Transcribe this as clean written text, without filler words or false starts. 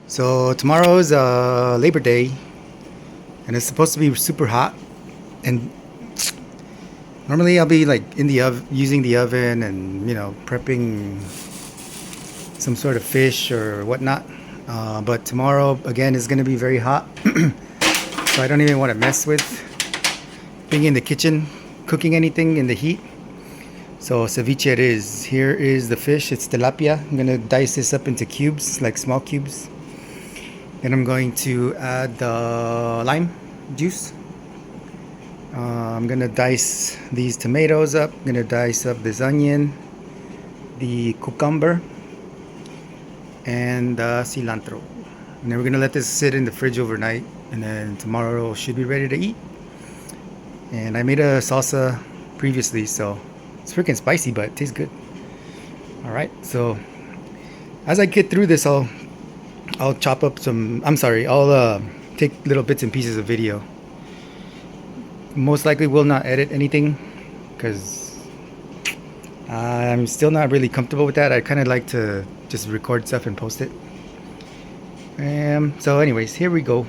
So tomorrow's Labor Day, and it's supposed to be super hot. And normally I'll be like in the oven, using the oven, and prepping some sort of fish or whatnot. But tomorrow again is going to be very hot, so I don't even want to mess with being in the kitchen, cooking anything in the heat. So ceviche it is. Here is the fish. It's tilapia. I'm gonna dice this up into cubes, like small cubes. Then I'm going to add the lime juice. I'm gonna dice these tomatoes up. I'm gonna dice up this onion, the cucumber, and cilantro. And then we're gonna let this sit in the fridge overnight, and then tomorrow should be ready to eat. And I made a salsa previously, so it's freaking spicy, but it tastes good. All right, so as I get through this, I'll chop up some. I'll take little bits and pieces of video. Most likely will not edit anything because I'm still not really comfortable with that. I kind of like to just record stuff and post it. So anyways, here we go.